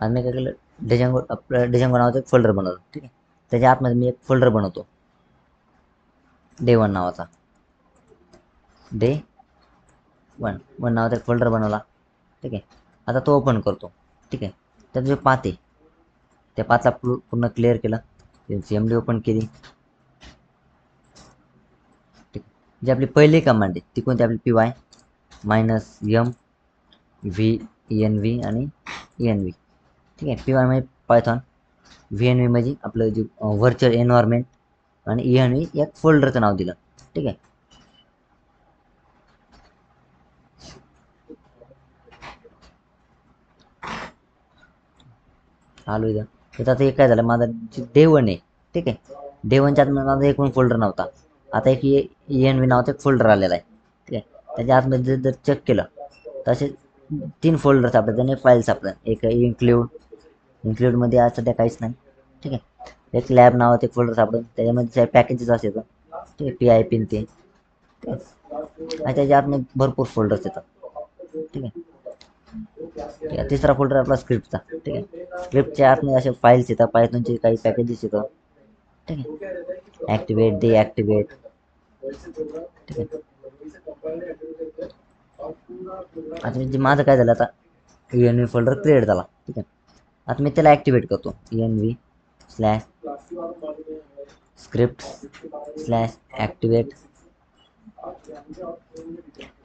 आणि मी काय केलं, डेजंगो आपलं डेजंगो नावाचं एक फोल्डर बनवलं. ठीक आहे, त्याच्या आतमध्ये मी एक फोल्डर बनवतो डे 1 नावाचा. डे 1 नावाचा एक फोल्डर बनवला. ठीक आहे, आता तो ओपन करतो. ठीक आहे, त्यात जो पाथ आहे त्या पाथला पूर्ण क्लिअर केलं, CMD ओपन केली. ठीक आहे, जी आपली पहिली कमांड आहे ती कोणती, आपली PY -VENV आणि ENV. ठीक आहे, PY म्हणजे पायथॉन, VNV म्हणजे आपलं जे व्हर्च्युअल एन्व्हायरमेंट, आणि ENV एक फोल्डरचं नाव दिलं. ठीक आहे, आलो इथं. तर आता हे काय झालं, माझा डे 1 आहे. ठीक आहे, डे 1च्या आत माझा एकूण फोल्डर नव्हता. आता एक ENV नावाचा एक फोल्डर आलेला आहे. ठीक आहे, त्याच्या आतमध्ये जर चेक केलं तर असे 3 फोल्डर सापडतात आणि फाईल सापडतात. एक इन्क्लूडमध्ये आज सध्या काहीच नाही. ठीक आहे, एक लॅब नावाचं एक फोल्डर सापडून त्याच्यामध्ये पॅकेजेस असायचं. ठीक आहे, PI पिन ते. ठीक आहे, आणि त्याच्या आतमध्ये भरपूर फोल्डर्स येतात. ठीक आहे, ठीक आहे, तिसरा फोल्डर आपला स्क्रिप्टचा. ठीक आहे, स्क्रिप्टच्या आतमध्ये असे फाईल्स येतात, पायथॉनचे काही पॅकेजेस येतात. ठीक आहे, ॲक्टिवेट डिॲक्टिवेट. ठीक आहे, आता म्हणजे माझं काय झालं, आता ENV फोल्डर क्रिएट झाला. ठीक आहे, आता मी त्याला ॲक्टिवेट करतो. ENV slash script slash activate.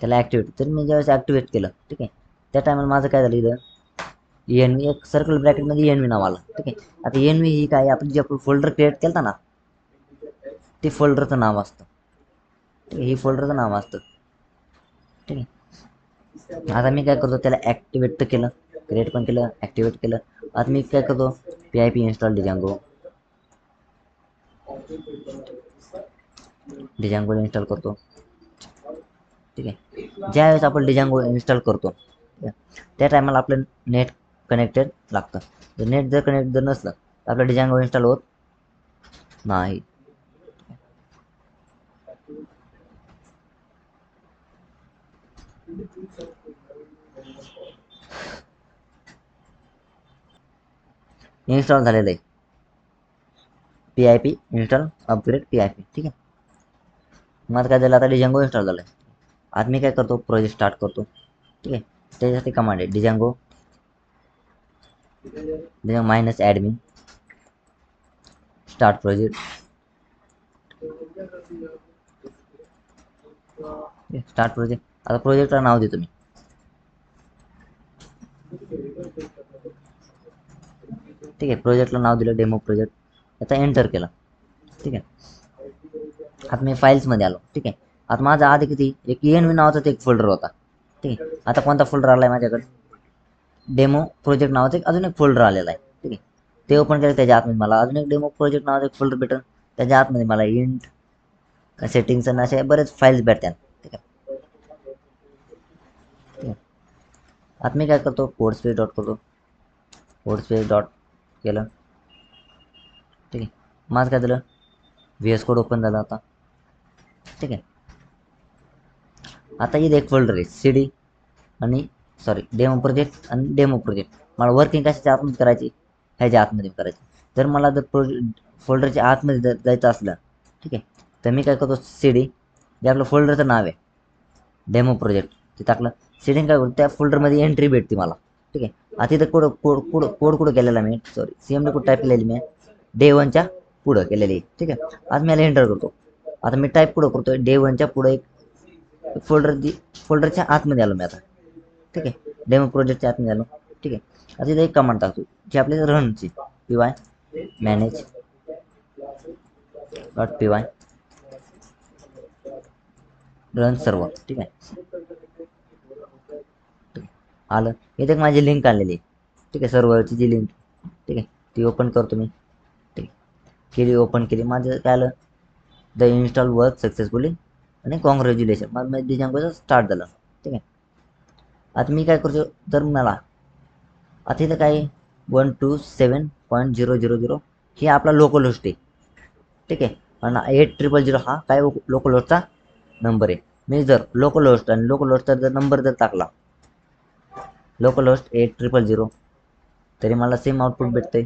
त्याला ॲक्टिवेट, तर मी ज्यावेळेस ॲक्टिवेट केलं, ठीक आहे, त्या टायमाला माझं काय झालं, इथं ENV एक सर्कल ब्रॅकेटमध्ये ENV नाव आलं. ठीक आहे, आता ENV ही काय, आपण जे आपण फोल्डर क्रिएट केलं ना ते फोल्डरचं नाव असतं. ठीक आहे, ही फोल्डरचं नाव असतं. ठीक आहे, आता मी काय करतो, त्याला ॲक्टिवेट तर केलं, क्रिएट पण केलं, ॲक्टिवेट केलं. आता मी काय करतो, PIP इन्स्टॉल डिजांगो इन्स्टॉल करतो. ठीक आहे, ज्यावेळेस आपण डिजांगो इन्स्टॉल करतो त्या टायमाला आपलं नेट कनेक्टेड लागतं. जर नेट जर कनेक्ट जर नसलं तर आपलं डिजांगो इन्स्टॉल होत नाही. इन्स्टॉल झालेलं आहे, PIP इन्स्टॉल अपग्रेड PIP. ठीक आहे, मग काय झालं, आता डिजांगो इन्स्टॉल झालं. आज मी काय करतो, प्रोजेक्ट स्टार्ट करतो. ठीक आहे, त्याच्यासाठी कमांड आहे डिजांगो -admin start project. Start project, आता प्रोजेक्टला नाव देतो मी. ठीक आहे, प्रोजेक्टला नाव दिलं डेमो प्रोजेक्ट. आता एंटर केलं. ठीक आहे, आता मी फाईल्समध्ये आलो. ठीक आहे, आता माझा आधी किती एक ENV नावाचा एक फोल्डर होता. ठीक आहे, आता कोणता फोल्डर आला आहे माझ्याकडे, डेमो प्रोजेक्ट नावाचा एक अजून एक फोल्डर आलेला आहे. ठीक आहे, ते ओपन केलं, त्याच्या आतमध्ये मला अजून एक डेमो प्रोजेक्ट नावाचा एक फोल्डर भेटेल. त्याच्या आतमध्ये मला इंट सेटिंग्स आणि असे बरेच फाईल्स भेटतात. ठीक आहे, ठीक आहे, आता मी काय करतो, कोड स्पेस डॉट करतो, कोड स्पेस डॉट केलं. ठीक आहे, माझं काय झालं, VS कोड ओपन झाला आता. ठीक आहे, आता इथे एक फोल्डर आहे CD आणि डेमो प्रोजेक्ट आणि डेमो प्रोजेक्ट. मला वर्किंग कशाच्या आतमध्ये करायची, ह्याच्या आतमध्ये करायची. जर मला जर फोल्डरच्या आतमध्ये जर जायचं असलं, ठीक आहे, तर मी काय करतो, CD जे आपलं फोल्डरचं नाव आहे डेमो प्रोजेक्ट ते टाकलं. सेटिंग काय करतो, त्या फोल्डरमध्ये एंट्री भेटते मला. ठीक आहे, आता इथं कोड कुठं केलेला मी, CMD कोड टाईप केलेली मी डे 1च्या पुढं केलेली. ठीक आहे, आज मी याला एंटर करतो. आता मी टाईप कुठं करतोय, डे 1च्या पुढं एक फोल्डरच्या आतमध्ये आलो मी आता. ठीक आहे, डेमो प्रोजेक्टच्या आतमध्ये आलो. ठीक आहे, आता इथे एक कमांड टाकतो जी आपल्या रनची, PY मॅनेज .py रन सर्व. ठीक आहे, आलं. इथे माझी लिंक आलेली. ठीक आहे, सर्व्हरची जी लिंक. ठीक आहे, ती ओपन करतो मी. ठीक आहे, केली, ओपन केली. माझं काय आलं, द इन्स्टॉल वर्क सक्सेसफुली आणि कॉंग्रॅच्युलेशन, माझं डिजांगोचं स्टार्ट झालं. ठीक आहे, आता मी काय करतो, तर मला आता इथं काय 127.0.0.0 हे आपला लोकल होस्ट आहे. ठीक आहे, आणि 8000 हा काय लोकल होस्टचा नंबर आहे. मी जर लोकल होस्ट जर नंबर जर टाकला, लोकल होस्ट 8000 तरी मला सेम आउटपुट भेटतंय.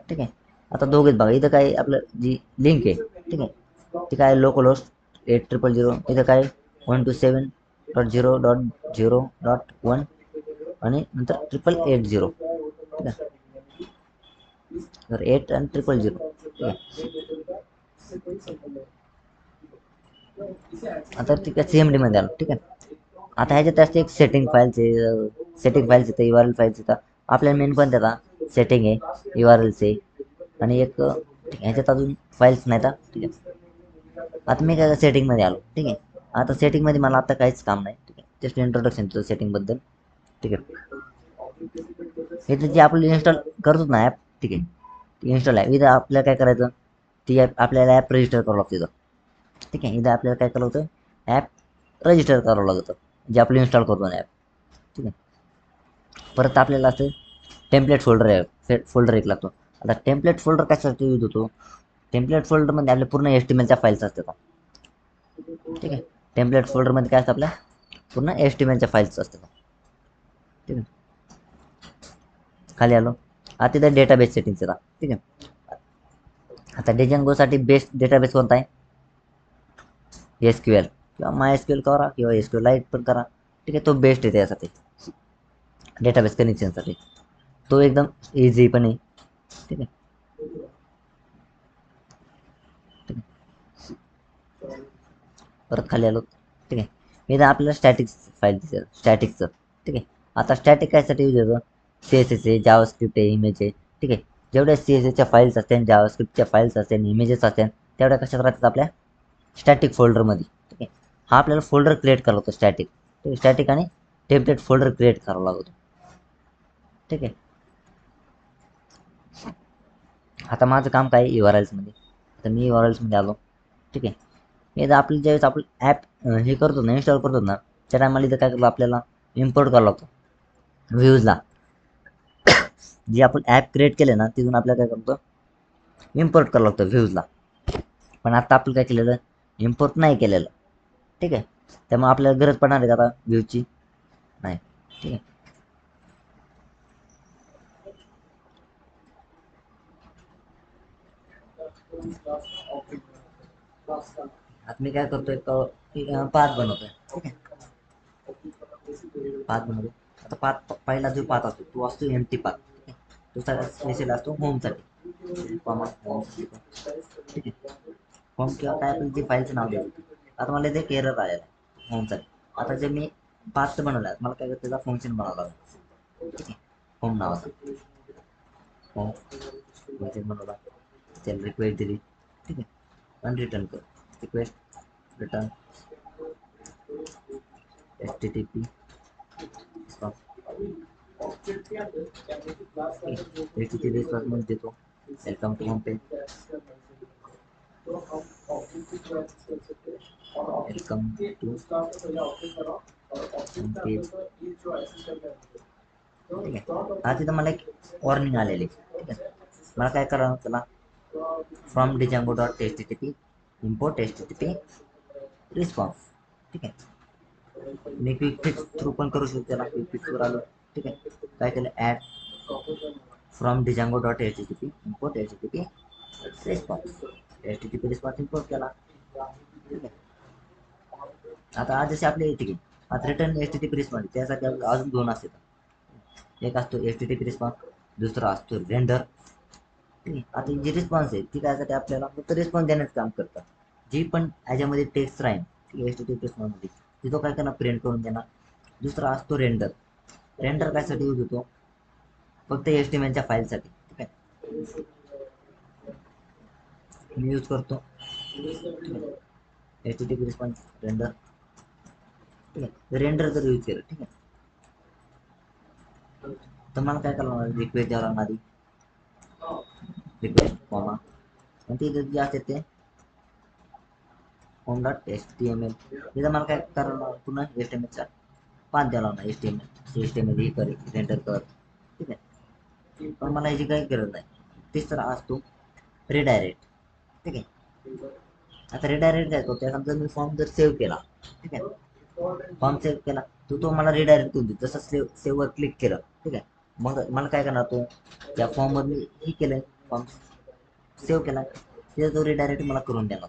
ठीक आहे. आता दोघेच बघा, इथं काय आपलं जी लिंक आहे, ठीक आहे, ती काय लोकल होस्ट 8000, इथं काय 127.0.0.1 आणि नंतर 8880. ठीक आहे, तर 8 आणि 000. ठीक आहे. आता ठीक आहे, CMD मध्ये आलो. ठीक आहे. आता ह्याच्यात असते एक सेटिंग फाईल्स येतं, URL फाईल्स येतात. आपल्याला मेन पण त्याचा सेटिंग आहे, URLचे, आणि एक ह्याच्यात अजून फाईल्स नाहीत. ठीक आहे. आता मी काय सेटिंग मध्ये आलो. ठीक आहे. आता सेटिंग मध्ये मला आता काहीच काम नाही. ठीक आहे, जस्ट इंट्रोडक्शन तुझं सेटिंग बद्दल. ठीक आहे. इथे जे आपण इन्स्टॉल करतो ना ॲप, ठीक आहे, इन्स्टॉल आहे, इथं आपल्याला काय करायचं, ती ॲप आपल्याला ॲप रजिस्टर करावं लागतं इथं. ठीक आहे. इथं आपल्याला काय करावं होतं, ॲप रजिस्टर करावं लागतं, जे आपलं इन्स्टॉल करतो ना ॲप. ठीक आहे. परत आपल्याला असं टेम्पलेट फोल्डर आहे, फोल्डर एक लागतो. आता टेम्पलेट फोल्डर कशासाठी यूज होतो, टेम्पलेट फोल्डरमध्ये आपल्या पूर्ण HTMLच्या फाईल्स असतात. ठीक आहे. टेम्पलेट फोल्डरमध्ये काय असतं, आपल्या पूर्ण HTMLच्या फाईल्स असतात. ठीक आहे. खाली आलो. आता तिथं डेटाबेस सेटिंग्स येतात. ठीक आहे. आता डेजंगोसाठी बेस्ट डेटाबेस कोणता आहे, SQL किंवा MySQL करा किंवा SQLite पण करा. ठीक आहे, तो बेस्ट आहे त्यासाठी, डेटाबेस कनेक्शनसाठी. तो एकदम इझी पण आहे. ठीक आहे. ठीक आहे. परत खाली आलो. ठीक आहे. इथं आपल्याला स्टॅटिक्स फाईल दिसेल, स्टॅटिकचं. ठीक आहे. आता स्टॅटिक कायसाठी यूज होतं, CSS आहे, जावास्क्रिप्ट आहे, इमेज आहे. ठीक आहे. जेवढ्या CSSच्या फाईल्स असतील, जावास्क्रिप्टच्या फाईल्स असतील, इमेजेस असतील, तेवढ्या कशात राहतात, आपल्या स्टॅटिक फोल्डरमध्ये. ठीक आहे. हा आपल्याला फोल्डर क्रिएट करावा लागतो, स्टॅटिक. ठीक आहे. स्टॅटिक आणि टेम्पलेट फोल्डर क्रिएट करावा लागतो. ठीक आहे. आता माझं काम काय आहे, URLsमध्ये. आता मी URLsमध्ये आलो. ठीक आहे. एकदा आपलं ज्यावेळेस आपण ॲप हे करतो ना, इन्स्टॉल करतो ना, त्या टायमाला इथं काय करतो, आपल्याला इम्पोर्ट करावं लागतं व्ह्यूजला. जे आपण ॲप क्रिएट केले ना, तिथून आपल्याला काय करतो, इम्पोर्ट करावं लागतं व्ह्यूजला. पण आता आपण काय केलेलं, इम्पोर्ट नाही केलेलं. ठीक आहे. त्यामुळे आपल्याला गरज पडणार आहे का आता व्ह्यूची, नाही. ठीक आहे. आता मी काय करतोय, पाथ बनवतोय. ठीक आहे. पाथ बनवतो. आता पाथ, पहिला जो पाथ असतो तो असतो एम्प्टी पाथ. ठीक आहे. तो सगळ्यात स्पेशल असतो होमसाठी, होम. ठीक आहे. होम किंवा काय पण ती फाईलचं नाव द्यायचं. आता मला इथे एक एरर आलेला आहे होमसाठी. आता जे मी पाथ बनवला, मला काय त्याचा फंक्शन बनवावं लागेल. ठीक आहे. होम नावाचा होम फंक्शन बनवला, त्याला रिक्वेस्ट दिली. ठीक आहे. आणि रिटर्न कर, रिक्वेस्ट रिटर्न HTTP रिस्पॉन्स मध्ये देतो, welcome to home page, welcome to home page. ठीक आहे. हा तिथं मला एक वॉर्निंग आलेली. ठीक आहे. मला काय करावं, त्याला from django.http import http response. ठीक आहे. मी क्विक फिक्स थ्रू पण करू शकतो, त्याला क्विक फिक्सवर आलो. ठीक आहे. काय केलं, add from django.http import http response, HTTP response import केला. ठीक आहे. आता आज जसे आपले ठीक आहे, आता रिटर्न HTTP रिस्पॉन्स, त्यासाठी अजून दोन असतात. एक असतो HTTP रिस्पॉन्स, दुसरा असतो रेंडर. ठीक आहे. आता जी रिस्पॉन्स आहे ती कायसाठी, आपल्याला फक्त रिस्पॉन्स देण्याचं काम करतात. जी पण याच्यामध्ये टेक्स्ट राहील, HTTP रिस्पॉन्समध्ये, तिथं काय करणार, प्रिंट करून देणार. दुसरा असतो रेंडर. रेंडर कायसाठी यूज होतो, फक्त HTMLच्या फाईलसाठी. ठीक आहे. मी यूज करतो HTTP रिस्पॉन्स रेंडर. ठीक आहे. रेंडर जर यूज केलं, ठीक आहे, तर मला काय करावं, रिक्वेस्ट द्यावं लागणार आधी, रिक्वेस्ट कॉमा, आणि ते जे असते ते home.html. तिथं मला काय करावं, पुन्हा HTMLचा पाथ द्यावा लागणार, HTML हे कर, रेंडर कर. ठीक आहे. पण मला याची काही गरज नाही. तिसरा असतो रिडायरेक्ट. ठीक आहे. आता रिडायरेक्ट काय करतो, समजा मी फॉर्म जर सेव्ह केला, ठीक आहे, फॉर्म सेव्ह केला तो मला रिडायरेक्ट करून देतो. जसं सेव्हवर क्लिक केलं, ठीक आहे. मग मला काय करणार, तो त्या फॉर्मवर मी हे केलं, फॉर्म सेव्ह केला, तिथं तो रिडायरेक्ट मला करून देणार.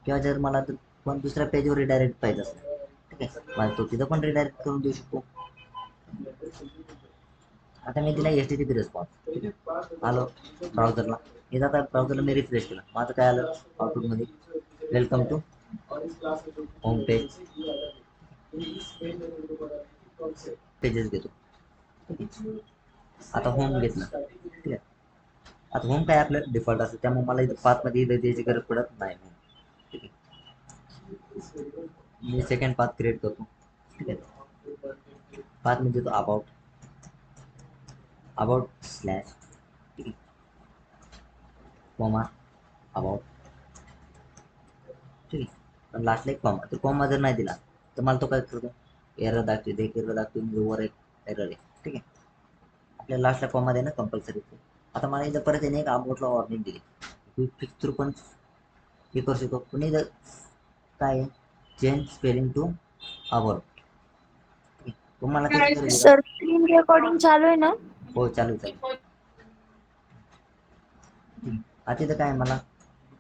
किंवा जर मला पण दुसऱ्या पेजवर रिडायरेक्ट पाहिजे असेल, ठीक आहे, मला तो तिथं पण रिडायरेक्ट करून देऊ शकतो. आता मी दिला HTTP रिस्पॉन्स, ठीक आहे. आलो ब्राउझरला, इथं आता ब्राउझरला मी रिफ्रेश केलं, माझं काय आलं आउटपुटमध्ये, welcome to home page, pages घेतो. आता होम घेतलं, ठीक आहे. आता होम काय आपलं डिफॉल्ट असतं, त्यामुळे मला इथं पाथमध्ये इथं द्यायची गरज पडत नाही. ठीक आहे, मी सेकंड पाथ क्रिएट करतो, ठीक आहे. पाथ मी देतो अबाउट स्लॅश, ठीक आहे, कॉमा अबाउट, ठीक आहे. पण लास्टला एक कॉमा, तर कॉमा जर नाही दिला तर मला तो काय करतो, एरर दाखवते, एरर दाखवते, वर एक एरर आहे, ठीक आहे. आपल्याला लास्टला कॉमा देणं कंपल्सरी. आता मला इथं परत येणे एक अबाउटला वॉर्निंग दिली, क्विक थ्रू पण हे करू शकतो, पण इथं काय चेंज स्पेलिंग टू अबाउट, तुम्हाला त्याची गरज आहे का? सर स्क्रीन रेकॉर्डिंग चालू आहे ना? हो, चालू चालू. आता तिथं काय मला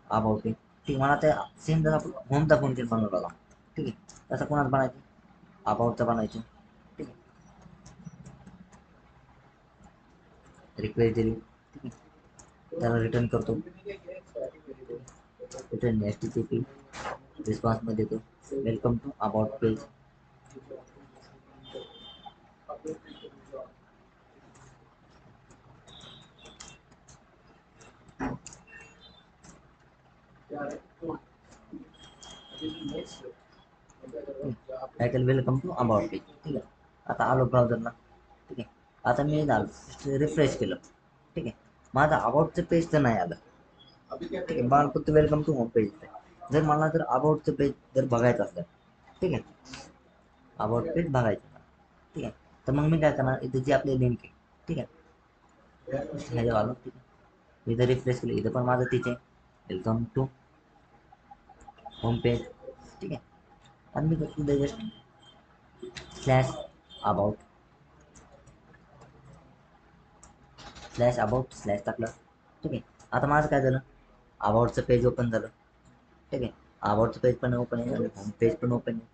अबाउट आहे, ठीक. मला ते सेम जर आपण होमचा फंक्शन बनवला होता, ठीक आहे, तसं कोणाला बनायचं, अबाउटचा बनायचं, ठीक आहे. रिक्वेस्ट दिली, ठीक आहे, त्याला रिटर्न करतो, रिटर्न HTTP रिस्पॉन्स मध्ये देतो, वेलकम टू अबाउट पेज, काय केलं, वेलकम टू अबाउट पेज, ठीक आहे. आता आलो ब्राउझरला, ठीक आहे. आता मी झालं रिफ्रेश केलं, ठीक आहे. माझं अबाउटचं पेज तर नाही आलं, ठीक आहे. मला फक्त वेलकम टू होम पेज. जर मला जर अबाउटचं पेज जर बघायचं असलं, ठीक आहे, अबाउट पेज बघायचं, ठीक आहे, तर मग मी काय करणार, इथं जी आपली लिंक आहे, ठीक आहे, ह्याच्यावर आलो, ठीक आहे. इथं रिफ्रेश केलं, इथं पण माझं तीच आहे, वेलकम टू होम पेज, ठीक आहे. आणि मी इथं जस्ट स्लॅश अबाउट, स्लॅश टाकलं, ठीक आहे. आता माझं काय झालं, अबाउटचं पेज ओपन झालं, ठीक आहे. अबाउटचं पेज पण ओपन आहे आणि होम पेज पण ओपन आहे.